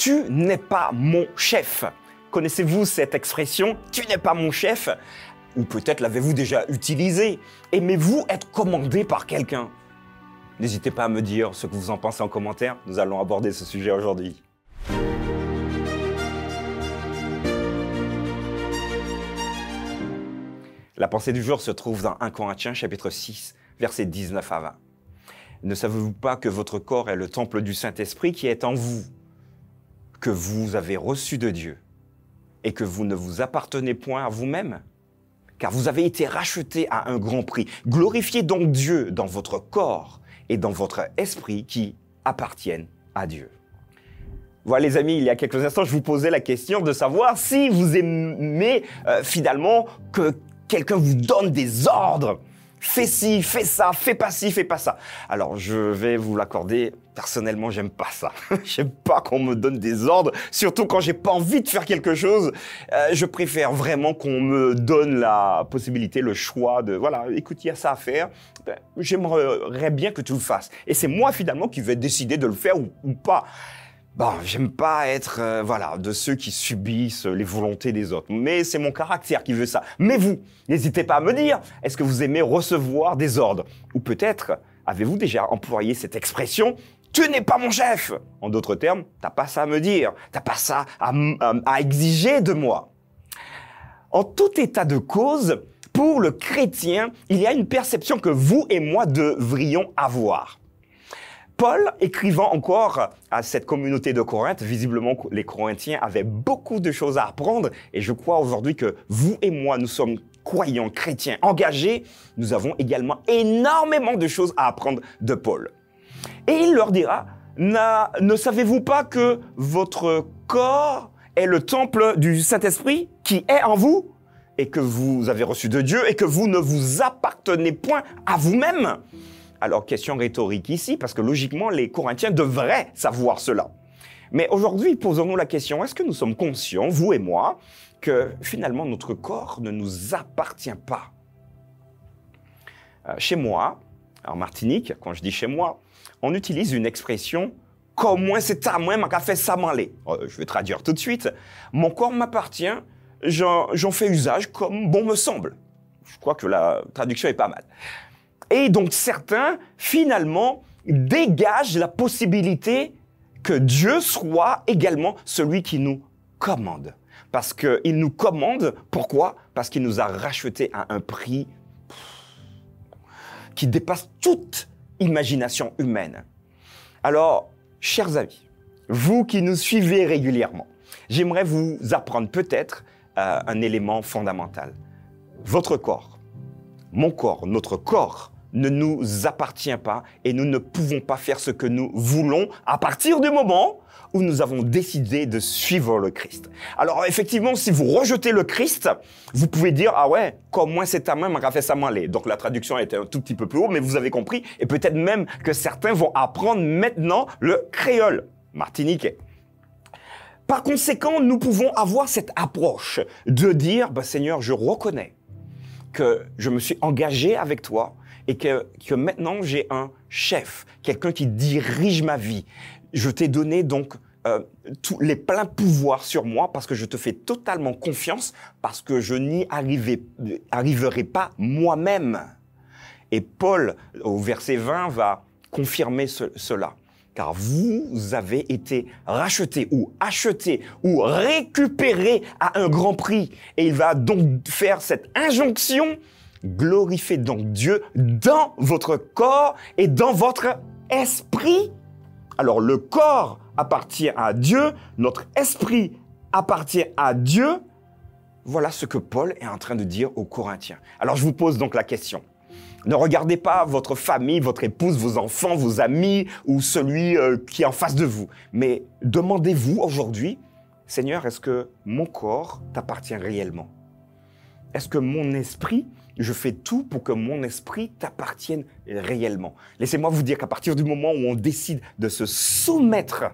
Tu n'es pas mon chef. Connaissez-vous cette expression « tu n'es pas mon chef » ou peut-être l'avez-vous déjà utilisée. Aimez-vous être commandé par quelqu'un? N'hésitez pas à me dire ce que vous en pensez en commentaire. Nous allons aborder ce sujet aujourd'hui. La pensée du jour se trouve dans 1 Corinthiens chapitre 6, versets 19 à 20. Ne savez-vous pas que votre corps est le temple du Saint-Esprit qui est en vous, que vous avez reçu de Dieu, et que vous ne vous appartenez point à vous-même? Car vous avez été rachetés à un grand prix. Glorifiez donc Dieu dans votre corps et dans votre esprit qui appartiennent à Dieu. Voilà les amis, il y a quelques instants, je vous posais la question de savoir si vous aimez finalement que quelqu'un vous donne des ordres. Fais ci, fais ça, fais pas ci, fais pas ça. Alors, je vais vous l'accorder. Personnellement, j'aime pas ça. J'aime pas qu'on me donne des ordres, surtout quand j'ai pas envie de faire quelque chose. Je préfère vraiment qu'on me donne la possibilité, le choix de, voilà, écoute, il y a ça à faire. J'aimerais bien que tu le fasses. Et c'est moi, finalement, qui vais décider de le faire ou pas. Bon, j'aime pas être, de ceux qui subissent les volontés des autres. Mais c'est mon caractère qui veut ça. Mais vous, n'hésitez pas à me dire, est-ce que vous aimez recevoir des ordres? Ou peut-être, avez-vous déjà employé cette expression, tu n'es pas mon chef? En d'autres termes, t'as pas ça à me dire, t'as pas ça à exiger de moi. En tout état de cause, pour le chrétien, il y a une perception que vous et moi devrions avoir. Paul, écrivant encore à cette communauté de Corinthe, visiblement les Corinthiens avaient beaucoup de choses à apprendre et je crois aujourd'hui que vous et moi, nous sommes croyants, chrétiens, engagés, nous avons également énormément de choses à apprendre de Paul. Et il leur dira, ne savez-vous pas que votre corps est le temple du Saint-Esprit qui est en vous et que vous avez reçu de Dieu et que vous ne vous appartenez point à vous-même? Alors, question rhétorique ici, parce que logiquement, les Corinthiens devraient savoir cela. Mais aujourd'hui, posons-nous la question, est-ce que nous sommes conscients, vous et moi, que finalement, notre corps ne nous appartient pas? Chez moi, en Martinique, quand je dis chez moi, on utilise une expression « comme moi, c'est à moi, m'a fait ça m'aller ». Je vais traduire tout de suite. Mon corps m'appartient, j'en fais usage comme bon me semble. Je crois que la traduction est pas mal. Et donc certains, finalement, dégagent la possibilité que Dieu soit également celui qui nous commande. Parce qu'il nous commande, pourquoi? Parce qu'il nous a rachetés à un prix qui dépasse toute imagination humaine. Alors, chers amis, vous qui nous suivez régulièrement, j'aimerais vous apprendre peut-être un élément fondamental. Votre corps, mon corps, notre corps, ne nous appartient pas et nous ne pouvons pas faire ce que nous voulons à partir du moment où nous avons décidé de suivre le Christ. Alors effectivement, si vous rejetez le Christ, vous pouvez dire « Ah ouais, comme moi c'est ta main, m'a fait ça m'aller ». Donc la traduction était un tout petit peu plus haut, mais vous avez compris. Et peut-être même que certains vont apprendre maintenant le créole martiniquais. Par conséquent, nous pouvons avoir cette approche de dire « Seigneur, je reconnais que je me suis engagé avec toi, et que maintenant j'ai un chef, quelqu'un qui dirige ma vie. Je t'ai donné donc tous les pleins pouvoirs sur moi parce que je te fais totalement confiance, parce que je n'y arriverai pas moi-même. » Et Paul, au verset 20, va confirmer cela. Car vous avez été rachetés ou achetés ou récupérés à un grand prix. Et il va donc faire cette injonction. Glorifiez donc Dieu dans votre corps et dans votre esprit. Alors le corps appartient à Dieu, notre esprit appartient à Dieu. Voilà ce que Paul est en train de dire aux Corinthiens. Alors je vous pose donc la question. Ne regardez pas votre famille, votre épouse, vos enfants, vos amis ou celui qui est en face de vous. Mais demandez-vous aujourd'hui, Seigneur, est-ce que mon corps t'appartient réellement? Est-ce que mon esprit, je fais tout pour que mon esprit t'appartienne réellement? Laissez-moi vous dire qu'à partir du moment où on décide de se soumettre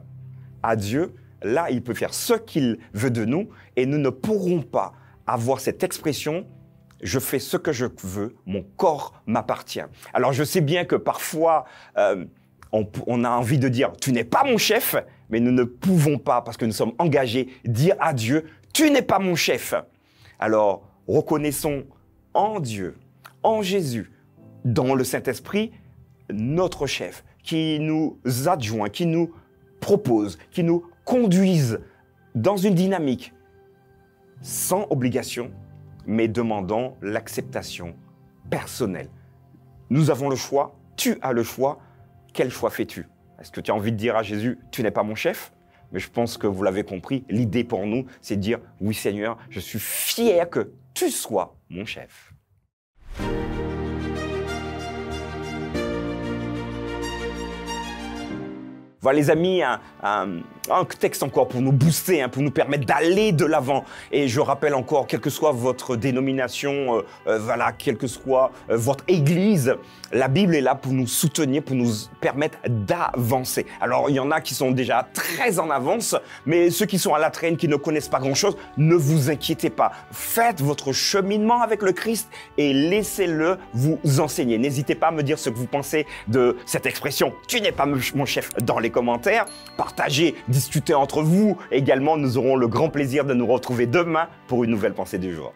à Dieu, là, il peut faire ce qu'il veut de nous et nous ne pourrons pas avoir cette expression « je fais ce que je veux, mon corps m'appartient ». Alors, je sais bien que parfois, on a envie de dire « tu n'es pas mon chef », mais nous ne pouvons pas, parce que nous sommes engagés, dire à Dieu, tu n'es pas mon chef. Alors, reconnaissons en Dieu, en Jésus, dans le Saint-Esprit, notre chef, qui nous adjoint, qui nous propose, qui nous conduise dans une dynamique sans obligation, mais demandant l'acceptation personnelle. Nous avons le choix, tu as le choix. Quel choix fais-tu? Est-ce que tu as envie de dire à Jésus, tu n'es pas mon chef? Mais je pense que vous l'avez compris, l'idée pour nous, c'est de dire, oui Seigneur, je suis fier que tu sois mon chef. Voilà les amis, un texte encore pour nous booster, pour nous permettre d'aller de l'avant. Et je rappelle encore, quelle que soit votre dénomination, voilà, quelle que soit votre église, la Bible est là pour nous soutenir, pour nous permettre d'avancer. Alors il y en a qui sont déjà très en avance, mais ceux qui sont à la traîne, qui ne connaissent pas grand-chose, ne vous inquiétez pas. Faites votre cheminement avec le Christ et laissez-le vous enseigner. N'hésitez pas à me dire ce que vous pensez de cette expression « tu n'es pas mon chef » dans les commentaires. Partagez, discutez entre vous. Également, nous aurons le grand plaisir de nous retrouver demain pour une nouvelle pensée du jour.